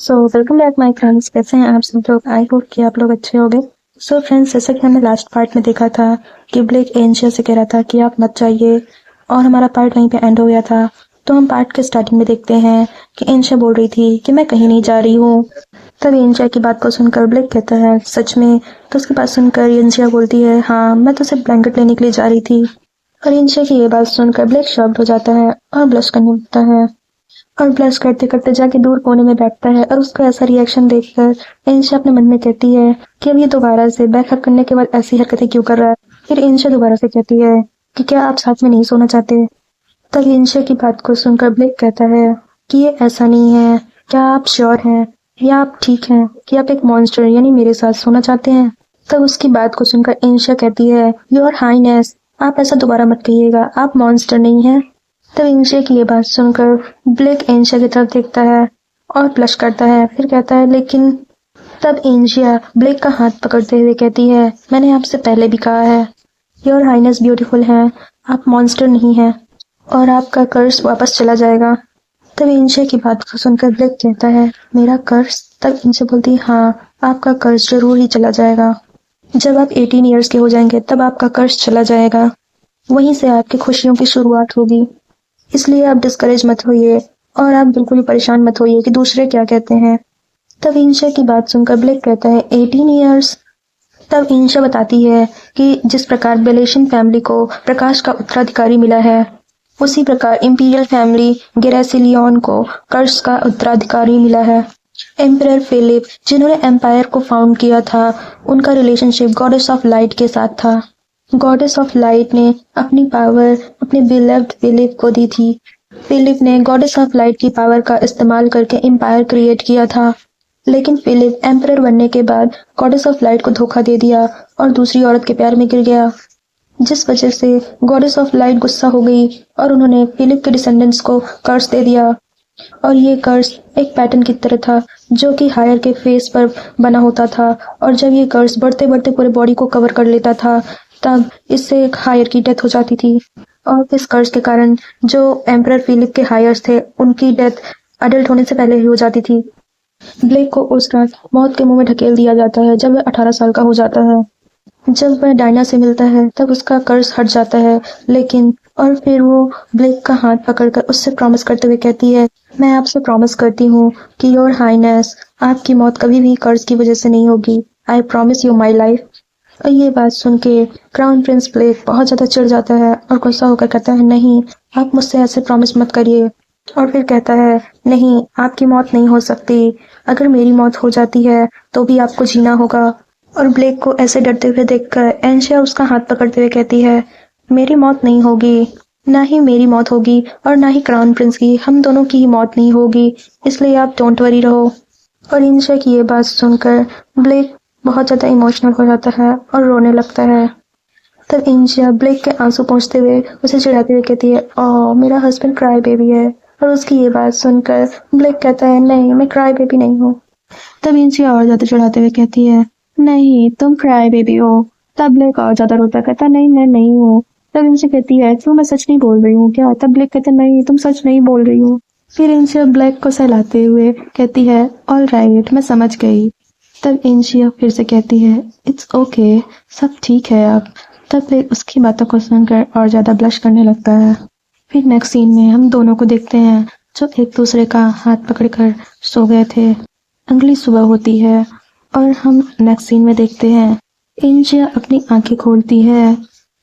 Welcome back my friends. कैसे हैं आप सब लोग? आई होप कि आप लोग अच्छे होंगे। फ्रेंड्स, जैसा कि हमने लास्ट पार्ट में देखा था कि ब्लेक एंजिया से कह रहा था कि आप मत जाइए, और हमारा पार्ट वहीं पे एंड हो गया था। तो हम पार्ट के स्टार्टिंग में देखते हैं कि एंजिया बोल रही थी कि मैं कहीं नहीं जा रही हूँ। तब एंजिया की बात को सुनकर ब्लेक कहता है सच में? तो उसकी बात सुनकर एंजिया बोलती है हाँ, मैं तो सिर्फ ब्लैंकेट लेने के लिए जा रही थी। और एंजिया की ये बात सुनकर ब्लेक शॉक्ड हो जाता है और ब्लश करने लगता है, और ब्लश करते करते जाके दूर कोने में बैठता है। और उसका ऐसा रिएक्शन देखकर इंशा अपने मन में कहती है कि अब ये दोबारा से बैकअप करने के बाद ऐसी हरकतें क्यों कर रहा है। फिर इंशा दोबारा से कहती है कि क्या आप साथ में नहीं सोना चाहते? तब इंशा की बात को सुनकर ब्लेक कहता है कि ये ऐसा नहीं है, क्या आप श्योर हैं या आप ठीक हैं कि आप एक मॉन्स्टर यानी मेरे साथ सोना चाहते हैं? तब उसकी बात को सुनकर इंशा कहती है योर हाईनेस, आप ऐसा दोबारा मत कहिएगा, आप मॉन्स्टर नहीं हैं। तब इंशा की ये बात सुनकर ब्लेक इंशा की तरफ देखता है और ब्लश करता है, फिर कहता है लेकिन। तब इंशिया ब्लेक का हाथ पकड़ते हुए कहती है मैंने आपसे पहले भी कहा है, योर हाइनेस ब्यूटीफुल है, आप मॉन्स्टर नहीं हैं और आपका कर्स वापस चला जाएगा। तब इंशिया की बात को सुनकर ब्लेक कहता है मेरा कर्स? तब इंशिया बोलती हाँ, आपका कर्स जरूर ही चला जाएगा। जब आप 18 ईयर्स के हो जाएंगे तब आपका कर्स चला जाएगा, वहीं से आपकी खुशियों की शुरुआत होगी। इसलिए आप डिस्करेज मत होइए और आप बिल्कुल भी परेशान मत होइए कि दूसरे क्या कहते हैं। तब इंशा की बात सुनकर ब्लेक कहता है 18 ईयर्स। तब इंशा बताती है कि जिस प्रकार बेलेशन फैमिली को प्रकाश का उत्तराधिकारी मिला है, उसी प्रकार इंपीरियल फैमिली गेरासिलियन को कर्स का उत्तराधिकारी मिला है। एम्परर फिलिप जिन्होंने एम्पायर को फाउंड किया था, उनका रिलेशनशिप गॉडेस ऑफ लाइट के साथ था। गॉडेस ऑफ लाइट ने अपनी पावर अपने बिलव्ड फिलिप को दी थी। फिलिप ने गॉडेस ऑफ लाइट की पावर का इस्तेमाल करके एम्पायर क्रिएट किया था, लेकिन फिलिप एम्परर बनने के बाद गॉडेस ऑफ लाइट को धोखा दे दिया और दूसरी औरत के प्यार में गिर गया, जिस वजह से गॉडेस ऑफ लाइट गुस्सा हो गई और उन्होंने फिलिप के डिसेंडेंट्स को कर्स दे दिया। और ये कर्स एक पैटर्न की तरह था जो कि हायर के फेस पर बना होता था, और जब ये कर्स बढ़ते बढ़ते पूरे बॉडी को कवर कर लेता था तब इससे एक हायर की डेथ हो जाती थी। और इस कर्स के कारण जो एम्परर फिलिप के हायर्स थे उनकी डेथ अडल्ट होने से पहले ही हो जाती थी। ब्लेक को उस रात मौत के मुंह में ढकेल दिया जाता है जब वह 18 साल का हो जाता है। जब वह डायना से मिलता है तब उसका कर्ज हट जाता है, लेकिन और फिर वो ब्लेक का हाथ पकड़कर उससे प्रॉमिस करते हुए कहती है मैं आपसे प्रॉमिस करती हूँ कि योर हाईनेस, आपकी मौत कभी भी कर्ज की वजह से नहीं होगी। I promise you my life. और ये बात सुन के क्राउन प्रिंस ब्लेक बहुत ज्यादा चिढ़ जाता है और गुस्सा होकर कहता है नहीं, आप मुझसे ऐसे प्रॉमिस मत करिए। और फिर कहता है नहीं, आपकी मौत नहीं हो सकती, अगर मेरी मौत हो जाती है तो भी आपको जीना होगा। और ब्लेक को ऐसे डरते हुए देखकर एंशिया उसका हाथ पकड़ते हुए कहती है मेरी मौत नहीं होगी, ना ही मेरी मौत होगी और ना ही क्राउन प्रिंस की, हम दोनों की ही मौत नहीं होगी, इसलिए आप डोंट वरी रहो। और एंशिया की ये बात सुनकर ब्लेक बहुत ज्यादा इमोशनल हो जाता है और रोने लगता है। तब एंशिया ब्लेक के आंसू पोंछते हुए उसे चिढ़ाते हुए कहती है ओह, मेरा हस्बैंड क्राई बेबी है। और उसकी ये बात सुनकर ब्लेक कहता है नहीं, मैं क्राई बेबी नहीं हूँ। तब एंशिया और ज्यादा चिढ़ाते हुए कहती है नहीं, तुम क्राई बेबी हो। तब ब्लेक और ज्यादा रोता कहता नहीं, मैं नहीं हूँ। तब इनसे कहती है क्यों, मैं सच नहीं बोल रही हूँ क्या? तब ब्लेक कहते नहीं, तुम सच नहीं बोल रही हो। फिर इंशिया ब्लेक को सहलाते हुए कहती है ऑल राइट, मैं समझ गई। तब इंशिया फिर से कहती है इट्स ओके, सब ठीक है अब। तब ब्लेक उसकी बातों को सुनकर और ज्यादा ब्लश करने लगता है। फिर नेक्स्ट सीन में हम दोनों को देखते हैं जो एक दूसरे का हाथ पकड़कर सो गए थे। अगली सुबह होती है और हम नेक्स्ट सीन में देखते हैं इंशिया अपनी आंखें खोलती है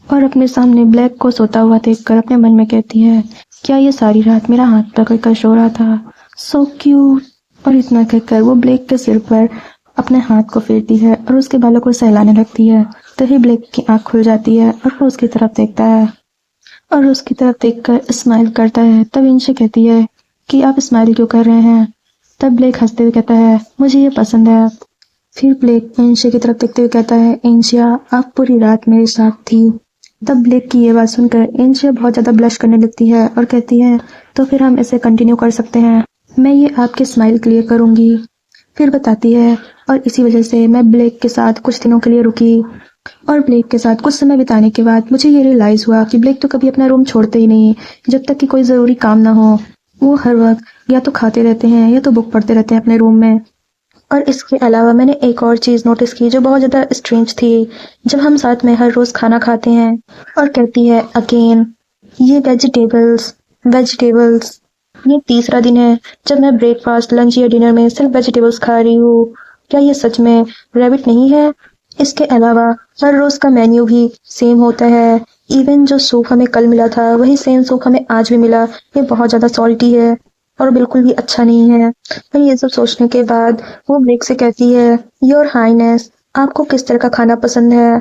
और अपने सामने ब्लैक को सोता हुआ देखकर अपने मन में कहती है क्या ये सारी रात मेरा हाथ पकड़कर सो रहा था? So cute. और इतना कहकर वो ब्लैक के सिर पर अपने हाथ को फेरती है और उसके बालों को सहलाने लगती है। तभी ब्लैक की आंख खुल जाती है और वो उसकी तरफ देखता है और उसकी तरफ देखकर स्माइल करता है। तब इंशिया कहती है कि आप स्माइल क्यों कर रहे हैं? तब ब्लैक हंसते हुए कहता है मुझे ये पसंद है। फिर ब्लेक एंशिया की तरफ देखते हुए कहता है एंशिया, आप पूरी रात मेरे साथ थी। तब ब्लेक की ये बात सुनकर एंशिया बहुत ज्यादा ब्लश करने लगती है और कहती है तो फिर हम इसे कंटिन्यू कर सकते हैं, मैं ये आपके स्माइल के लिए करूंगी। फिर बताती है और इसी वजह से मैं ब्लेक के साथ कुछ दिनों के लिए रुकी, और ब्लेक के साथ कुछ समय बिताने के बाद मुझे ये रियलाइज हुआ कि ब्लेक तो कभी अपना रूम छोड़ते ही नहीं जब तक कि कोई जरूरी काम ना हो। वो हर वक्त या तो खाते रहते हैं या तो बुक पढ़ते रहते हैं अपने रूम में। और इसके अलावा मैंने एक और चीज़ नोटिस की जो बहुत ज़्यादा स्ट्रेंज थी। जब हम साथ में हर रोज़ खाना खाते हैं और कहती है अगेन ये वेजिटेबल्स वेजिटेबल्स। ये तीसरा दिन है जब मैं ब्रेकफास्ट लंच या डिनर में सिर्फ वेजिटेबल्स खा रही हूँ। क्या ये सच में रैबिट नहीं है? इसके अलावा हर रोज़ का मेन्यू भी सेम होता है। इवन जो सूप हमें कल मिला था वही सेम सूप हमें आज भी मिला। ये बहुत ज़्यादा सॉल्टी है और बिल्कुल भी अच्छा नहीं है। और ये सब सोचने के बाद वो ब्रेक से कहती है योर हाइनेस आपको किस तरह का खाना पसंद है?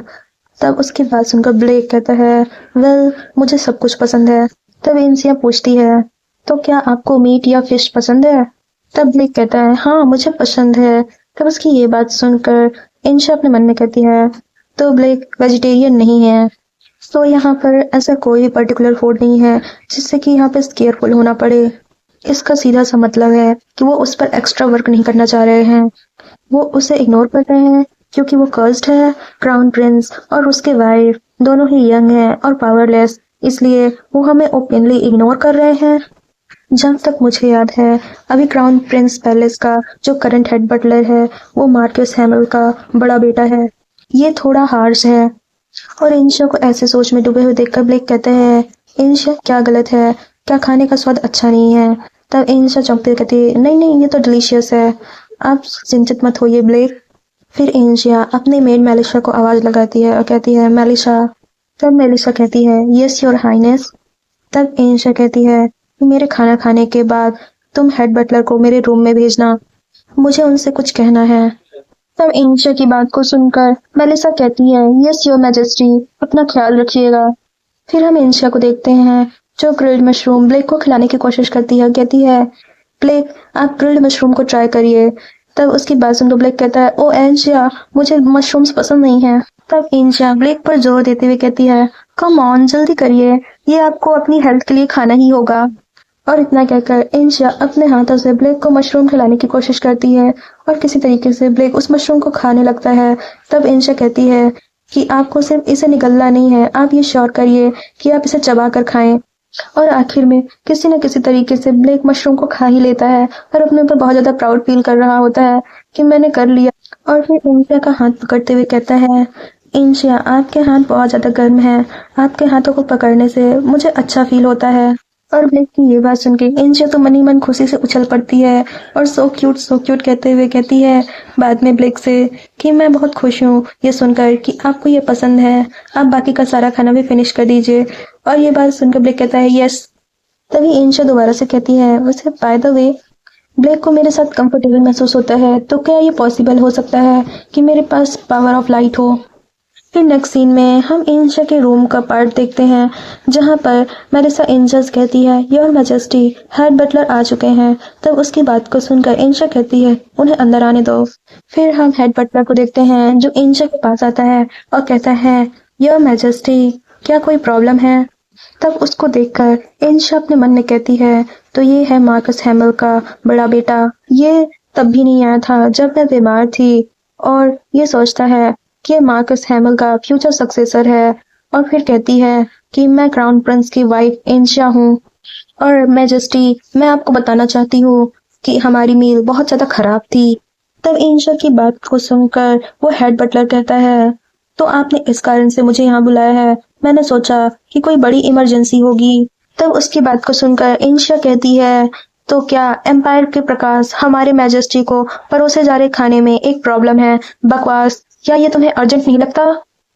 तब उसकी बात सुनकर ब्लेक कहता है वेल मुझे सब कुछ पसंद है। तब इंसिया पूछती है तो क्या आपको मीट या फिश पसंद है? तब ब्लेक कहता है हाँ मुझे पसंद है। तब उसकी ये बात सुनकर इंशिया अपने मन में कहती है तो ब्लेक वेजिटेरियन नहीं है। तो यहाँ पर ऐसा कोई भी पर्टिकुलर फूड नहीं है जिससे कि यहाँ पे केयरफुल होना पड़े। इसका सीधा सा मतलब है कि वो उस पर एक्स्ट्रा वर्क नहीं करना चाह रहे हैं। वो उसे इग्नोर कर रहे हैं क्योंकि वो कर्स्ड है। क्राउन प्रिंस और उसके वाइफ दोनों ही यंग हैं और पावरलेस, इसलिए वो हमें ओपनली इग्नोर कर रहे हैं। जहाँ तक मुझे याद है अभी क्राउन प्रिंस पैलेस का जो करंट हेड बटलर है वो मार्कस हैमल का बड़ा बेटा है। ये थोड़ा हार्श है। और इंशा को ऐसे सोच में डूबे हुए देखकर ब्लेक कहते हैं इंशा क्या गलत है? क्या खाने का स्वाद अच्छा नहीं है? तब इंशा चौंकते हुए कहती है नहीं नहीं ये तो डिलीशियस है। आप चिंतित मत होइए ब्लेक। फिर इंशिया अपनी मेड मेलिशा को आवाज लगाती है और कहती है मेलिशा। तब मेलिशा कहती है यस योर हाइनेस। तब इंशिया कहती है कि मेरे खाना खाने के बाद तुम हेड बटलर को मेरे रूम में भेजना, मुझे उनसे कुछ कहना है। तब इंशिया की बात को सुनकर मेलिशा कहती है यस योर मैजेस्टी अपना ख्याल रखिएगा। फिर हम इंशिया को देखते हैं जो ग्रिल्ड मशरूम ब्लेक को खिलाने की कोशिश करती है। कहती है ब्लेक आप ग्रिल्ड मशरूम को ट्राई करिए। तब उसकी बात सुनकर ब्लेक कहता है ओ एंशिया मुझे मशरूम्स पसंद नहीं है। तब इंशिया ब्लेक पर जोर देते हुए कहती है कम ऑन जल्दी करिए, ये आपको अपनी हेल्थ के लिए खाना ही होगा। और इतना कहकर इंशिया अपने हाथों से ब्लेक को मशरूम खिलाने की कोशिश करती है और किसी तरीके से ब्लेक उस मशरूम को खाने लगता है। तब इंशिया कहती है कि आपको सिर्फ इसे निगलना नहीं है, आप ये श्योर करिए कि आप इसे चबा कर खाएं। और आखिर में किसी न किसी तरीके से ब्लेक मशरूम को खा ही लेता है और अपने ऊपर बहुत ज्यादा प्राउड फील कर रहा होता है कि मैंने कर लिया। और फिर इंशिया का हाथ पकड़ते हुए कहता है इंशिया आपके हाथ बहुत ज्यादा गर्म है, आपके हाथों को पकड़ने से मुझे अच्छा फील होता है। और ब्लेक की ये बात सुन के इंशिया तो मन ही मन खुशी से उछल पड़ती है और सो क्यूट कहते हुए कहती है बाद में ब्लेक से कि मैं बहुत खुश हूँ ये सुनकर कि आपको ये पसंद है, आप बाकी का सारा खाना भी फिनिश कर दीजिए। और ये बात सुनकर ब्लेक कहता है यस। तभी इंशिया दोबारा से कहती है वैसे बाय द वे ब्लेक को मेरे साथ कंफर्टेबल महसूस होता है, तो क्या ये पॉसिबल हो सकता है कि मेरे पास पावर ऑफ लाइट हो? फिर नेक्स्ट सीन में हम इंशिया के रूम का पार्ट देखते हैं जहां पर मेलिसा इंजस कहती है योर मैजेस्टी हेड बटलर आ चुके हैं। तब उसकी बात को सुनकर इंशिया कहती है उन्हें अंदर आने दो। फिर हम हेड बटलर को देखते हैं जो इंशिया के पास आता है और कहता है योर मैजेस्टी क्या कोई प्रॉब्लम है? तब उसको देखकर इंशिया अपने मन में कहती है तो ये है मार्कस हैमल का बड़ा बेटा। ये तब भी नहीं आया था जब मैं बीमार थी और ये सोचता है कि मार्कस हैमल का फ्यूचर सक्सेसर है। और फिर कहती है कि मैं क्राउन प्रिंस की वाइफ इंशिया हूँ और मैजेस्टी मैं आपको बताना चाहती हूँ कि हमारी मील बहुत ज्यादा खराब थी। तब इंशिया की बात को सुनकर वो हेड बटलर कहता है तो आपने इस कारण से मुझे यहाँ बुलाया है, मैंने सोचा कि कोई बड़ी इमरजेंसी होगी। तब उसकी बात को सुनकर इंशिया कहती है तो क्या एम्पायर के प्रकाश हमारे मैजेस्टी को परोसे जा रहे खाने में एक प्रॉब्लम है? बकवास, क्या ये तुम्हें अर्जेंट नहीं लगता?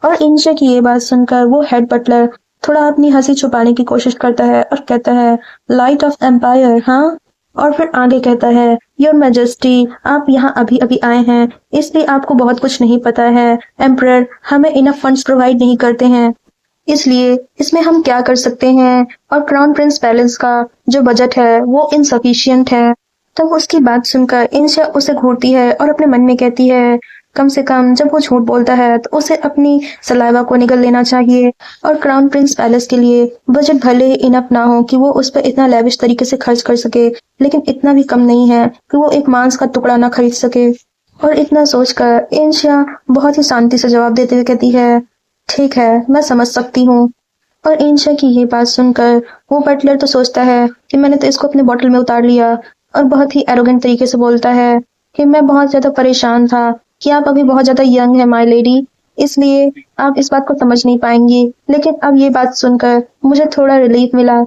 और इंशिया की ये बात सुनकर वो हेड बटलर थोड़ा अपनी हंसी छुपाने की कोशिश करता है और कहता है लाइट ऑफ एम्पायर हाँ। और फिर आगे कहता है योर मैजेस्टी आप यहाँ अभी अभी आए हैं इसलिए आपको बहुत कुछ नहीं पता है। एम्परर हमें इनफ फंड्स प्रोवाइड नहीं करते हैं, इसलिए इसमें हम क्या कर सकते हैं? और क्राउन प्रिंस पैलेस का जो बजट है वो इनसफिशिएंट है। तब उसकी बात सुनकर इंशिया उसे घूरती है और अपने मन में कहती है कम से कम जब वो झूठ बोलता है तो उसे अपनी सलाइवा को निगल लेना चाहिए। और क्राउन प्रिंस पैलेस के लिए बजट भले ही इनफ ना हो कि वो उस पर इतना लेविश तरीके से खर्च कर सके, लेकिन इतना भी कम नहीं है कि वो एक मांस का टुकड़ा ना खरीद सके। और इतना सोचकर इंशिया बहुत ही शांति से जवाब देते हुए कहती है ठीक है मैं समझ सकती हूँ। और इंशा की ये बात सुनकर वो बटलर तो सोचता है कि मैंने तो इसको अपने बॉटल में उतार लिया, और बहुत ही एरोगेंट तरीके से बोलता है कि मैं बहुत ज्यादा परेशान था कि आप अभी बहुत ज्यादा यंग है माय लेडी, इसलिए आप इस बात को समझ नहीं पाएंगी। लेकिन अब ये बात सुनकर मुझे थोड़ा रिलीफ मिला।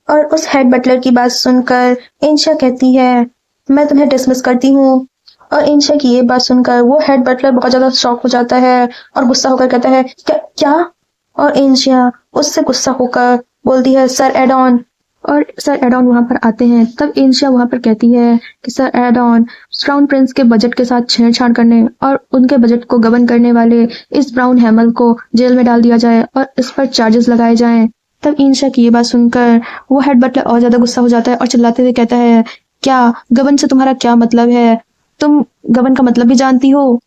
और उस हेड बटलर की बात सुनकर इंशा कहती है मैं तुम्हें डिसमिस करती हूँ। और इंशा की ये बात सुनकर वो हेड बटलर बहुत ज्यादा शॉक हो जाता है और गुस्सा होकर कहता है क्या क्या। और इंशा उससे गुस्सा होकर बोलती है सर एडॉन। और सर एडॉन वहां पर आते हैं। तब इंशा वहां पर कहती है कि सर एडॉन, क्राउन प्रिंस के बजट के साथ छेड़छाड़ करने और उनके बजट को गबन करने वाले इस ब्राउन हैमल को जेल में डाल दिया जाए और इस पर चार्जेस लगाए जाएं। तब इंशा की ये बात सुनकर वो हेड बटलर और ज्यादा गुस्सा हो जाता है और चिल्लाते हुए कहता है क्या गबन से तुम्हारा क्या मतलब है, तुम गबन का मतलब भी जानती हो।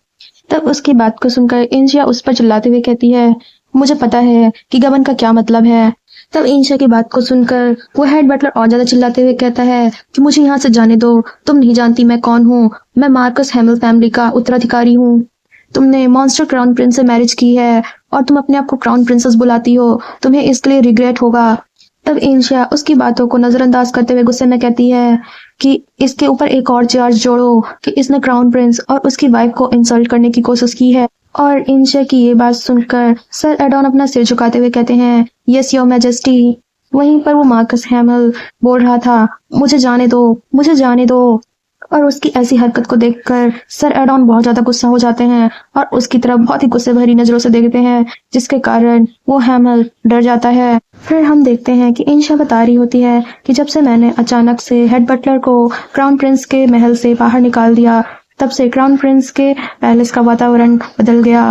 तब उसकी बात को सुनकर इंशा उस पर चिल्लाते हुए कहती है मुझे पता है कि गबन का क्या मतलब है। तब इंशा की बात को सुनकर वो हेड बटलर और ज्यादा चिल्लाते हुए कहता है कि मुझे यहाँ से जाने दो, तुम नहीं जानती मैं कौन हूँ, मैं मार्कस हैमिल फैमिली का उत्तराधिकारी हूँ। तुमने मॉन्स्टर क्राउन प्रिंस से मैरिज की है और तुम अपने आप को क्राउन प्रिंसेस बुलाती हो, तुम्हें इसके लिए रिग्रेट होगा। तब इंशा उसकी बातों को नजरअंदाज करते हुए गुस्से में कहती है कि इसके ऊपर एक और चार्ज जोड़ो कि इसने क्राउन प्रिंस और उसकी वाइफ को इंसल्ट करने की कोशिश की है। और इंशा की ये बात सुनकर सर एडॉन अपना सिर झुकाते हुए कहते हैं यस योर मैजेस्टी। वहीं पर वो मार्कस हैमिल बोल रहा था मुझे जाने दो, मुझे जाने दो। और उसकी ऐसी हरकत को देखकर सर एडॉन बहुत ज्यादा गुस्सा हो जाते हैं और उसकी तरफ बहुत ही गुस्से भरी नजरों से देखते हैं, जिसके कारण वो हैमिल डर जाता है। फिर हम देखते हैं कि इंशा बता रही होती है कि जब से मैंने अचानक से हेड बटलर को क्राउन प्रिंस के महल से बाहर निकाल दिया, तब से क्राउन प्रिंस के पैलेस का वातावरण बदल गया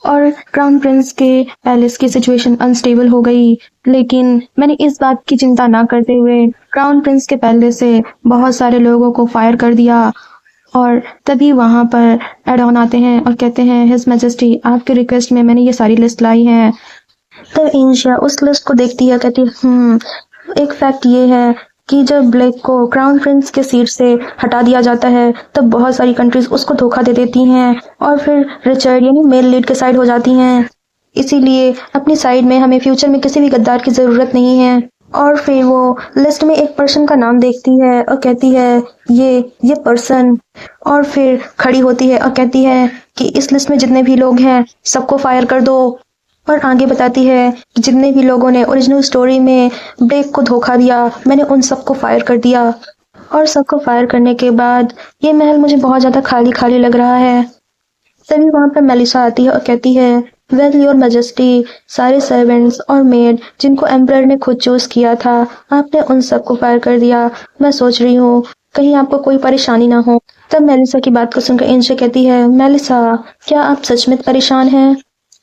और क्राउन प्रिंस के पैलेस की सिचुएशन अनस्टेबल हो गई। लेकिन मैंने इस बात की चिंता ना करते हुए क्राउन प्रिंस के पैलेस से बहुत सारे लोगों को फायर कर दिया। और तभी वहां पर एडॉन आते हैं और कहते हैं हिज मैजेस्टी आपके रिक्वेस्ट में मैंने ये सारी लिस्ट लाई है। तो इंशा उस लिस्ट को देखती है, कहती है एक फैक्ट ये है कि जब ब्लेक को क्राउन प्रिंस के सीट से हटा दिया जाता है तब बहुत सारी कंट्रीज उसको धोखा दे देती हैं और फिर रिचर्ड यानी मेल लीड के साइड हो जाती हैं। इसीलिए अपनी साइड में हमें फ्यूचर में किसी भी गद्दार की जरूरत नहीं है। और फिर वो लिस्ट में एक पर्सन का नाम देखती है और कहती है ये पर्सन, और फिर खड़ी होती है और कहती है कि इस लिस्ट में जितने भी लोग हैं सबको फायर कर दो। और आगे बताती है कि जितने भी लोगों ने ओरिजिनल स्टोरी में ब्लेक को धोखा दिया मैंने उन सबको फायर कर दिया। और सबको फायर करने के बाद ये महल मुझे बहुत ज्यादा खाली खाली लग रहा है। तभी वहां पर मेलिसा आती है और कहती है वेल योर मैजेस्टी, सारे सर्वेंट्स और मेड जिनको एम्परर ने खुद चूज किया था आपने उन सबको फायर कर दिया। मैं सोच रही हूँ कहीं आपको कोई परेशानी ना हो। तब मेलिसा की बात को सुनकर इंशा कहती है मेलिसा क्या आप सच में परेशान हैं।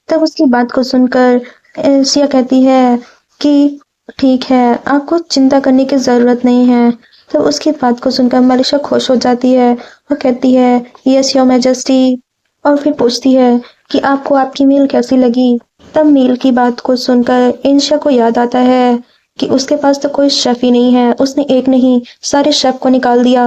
तब उसकी बात को सुनकर एल्सिया कहती है कि ठीक है आपको चिंता करने की जरूरत नहीं है। तब उसकी बात को सुनकर मेलिसा खुश हो जाती है और कहती है यस योर मैजेस्टी। और फिर पूछती है कि आपको आपकी मील कैसी लगी। तब मील की बात को सुनकर इंशा को याद आता है कि उसके पास तो कोई शेफ ही नहीं है, उसने एक नहीं सारे शेफ को निकाल दिया।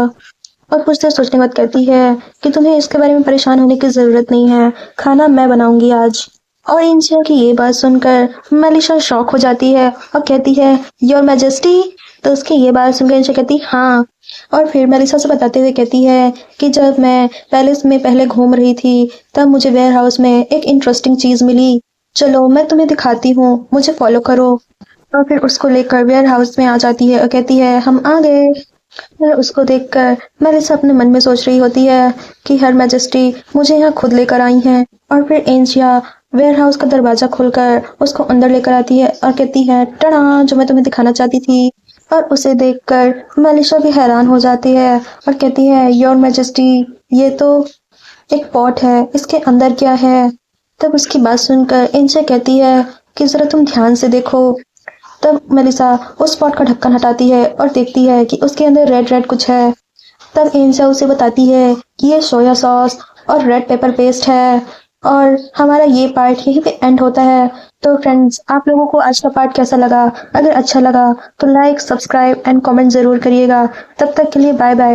और कुछ देर सोचने के बाद कहती है कि तुम्हें इसके बारे में परेशान होने की जरूरत नहीं है, खाना मैं बनाऊंगी आज। और इंशा की ये बात सुनकर मेलिसा शॉक हो जाती है और कहती है योर मैजेस्टी। तो उसकी ये बात सुनकर इंशा कहती हाँ। और फिर मेलिसा से बताते हुए कहती है कि जब मैं पैलेस में पहले घूम रही थी तब मुझे वेयर हाउस में एक इंटरेस्टिंग चीज मिली, चलो मैं तुम्हें दिखाती हूँ, मुझे फॉलो करो। और फिर उसको लेकर वेयर हाउस में आ जाती है और कहती है हम आ गए। फिर उसको देखकर मेलिसा अपने मन में सोच रही होती है कि हर मैजेस्टी मुझे यहाँ खुद लेकर आई हैं। और फिर इंशा वेयर हाउस का दरवाजा खोलकर उसको अंदर लेकर आती है और कहती है टड़ा जो मैं तुम्हें दिखाना चाहती थी। और उसे देखकर मेलिसा भी हैरान हो जाती है और कहती है योर मैजेस्टी ये तो एक पॉट है, इसके अंदर क्या है। तब उसकी बात सुनकर इंशा कहती है कि जरा तुम ध्यान से देखो। तब मेलिसा उस पॉट का ढक्कन हटाती है और देखती है कि उसके अंदर रेड रेड कुछ है। तब इंशा उसे बताती है कि ये सोया सॉस और रेड पेपर पेस्ट है। और हमारा ये पार्ट यहीं पे एंड होता है। तो फ्रेंड्स आप लोगों को आज का पार्ट कैसा लगा? अगर अच्छा लगा तो लाइक सब्सक्राइब एंड कमेंट जरूर करिएगा। तब तक के लिए बाय बाय।